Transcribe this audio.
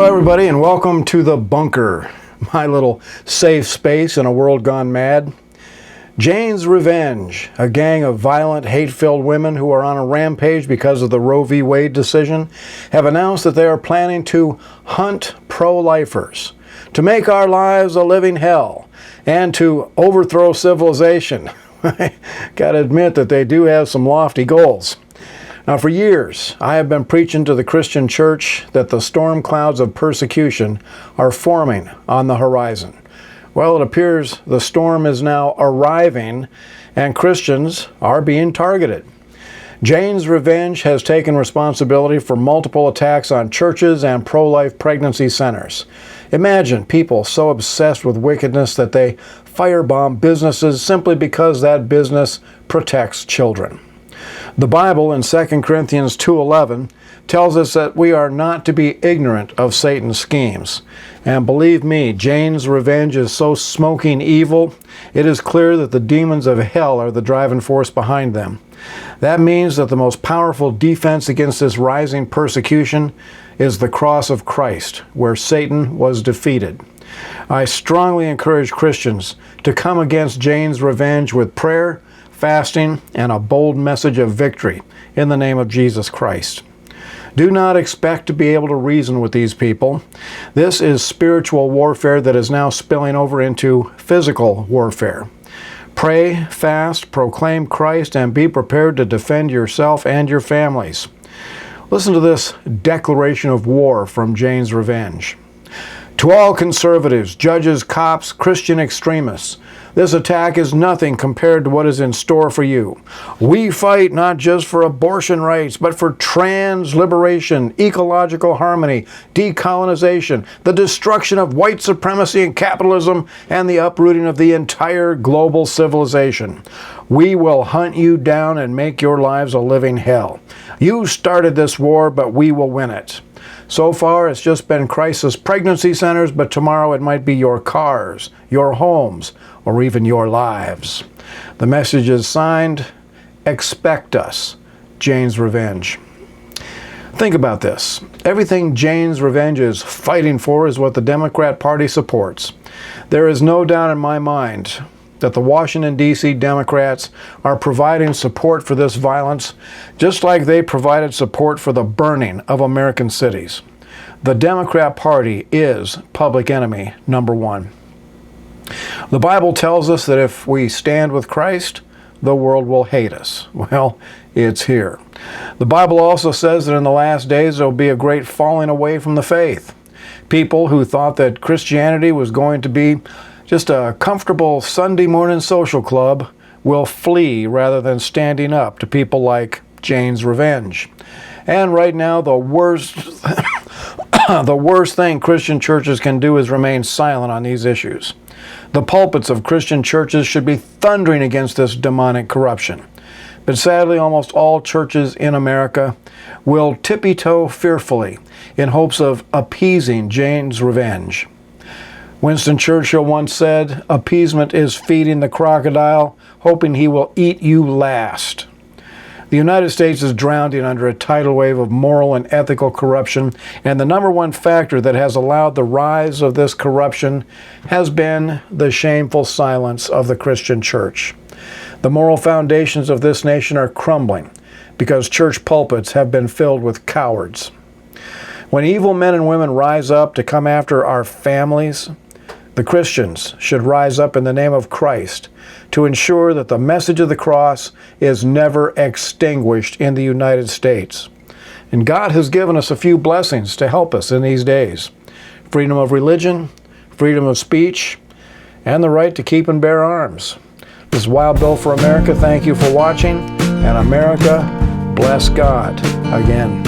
Hello, everybody, and welcome to The Bunker, my little safe space in a world gone mad. Jane's Revenge, a gang of violent, hate-filled women who are on a rampage because of the Roe v. Wade decision, have announced that they are planning to hunt pro-lifers, to make our lives a living hell, and to overthrow civilization. I gotta admit that they do have some lofty goals. Now, for years, I have been preaching to the Christian church that the storm clouds of persecution are forming on the horizon. Well, it appears the storm is now arriving, and Christians are being targeted. Jane's Revenge has taken responsibility for multiple attacks on churches and pro-life pregnancy centers. Imagine people so obsessed with wickedness that they firebomb businesses simply because that business protects children. The Bible in 2 Corinthians 2:11 tells us that we are not to be ignorant of Satan's schemes. And believe me, Jane's Revenge is so smoking evil, it is clear that the demons of hell are the driving force behind them. That means that the most powerful defense against this rising persecution is the cross of Christ, where Satan was defeated. I strongly encourage Christians to come against Jane's Revenge with prayer, fasting, and a bold message of victory in the name of Jesus Christ. Do not expect to be able to reason with these people. This is spiritual warfare that is now spilling over into physical warfare. Pray, fast, proclaim Christ, and be prepared to defend yourself and your families. Listen to this declaration of war from Jane's Revenge. To all conservatives, judges, cops, Christian extremists, this attack is nothing compared to what is in store for you. We fight not just for abortion rights, but for trans liberation, ecological harmony, decolonization, the destruction of white supremacy and capitalism, and the uprooting of the entire global civilization. We will hunt you down and make your lives a living hell. You started this war, but we will win it. So far, it's just been crisis pregnancy centers, but tomorrow it might be your cars, your homes, or even your lives. The message is signed, Expect Us, Jane's Revenge. Think about this. Everything Jane's Revenge is fighting for is what the Democrat Party supports. There is no doubt in my mind that the Washington, D.C. Democrats are providing support for this violence, just like they provided support for the burning of American cities. The Democrat Party is public enemy number one. The Bible tells us that if we stand with Christ, the world will hate us. Well, it's here. The Bible also says that in the last days there will be a great falling away from the faith. People who thought that Christianity was going to be just a comfortable Sunday morning social club will flee rather than standing up to people like Jane's Revenge. And right now, the worst thing Christian churches can do is remain silent on these issues. The pulpits of Christian churches should be thundering against this demonic corruption. But sadly, almost all churches in America will tippy-toe fearfully in hopes of appeasing Jane's Revenge. Winston Churchill once said, "Appeasement is feeding the crocodile, hoping he will eat you last." The United States is drowning under a tidal wave of moral and ethical corruption, and the number one factor that has allowed the rise of this corruption has been the shameful silence of the Christian church. The moral foundations of this nation are crumbling because church pulpits have been filled with cowards. When evil men and women rise up to come after our families, the Christians should rise up in the name of Christ to ensure that the message of the cross is never extinguished in the United States. And God has given us a few blessings to help us in these days. Freedom of religion, freedom of speech, and the right to keep and bear arms. This is Wild Bill for America. Thank you for watching. And America, bless God again.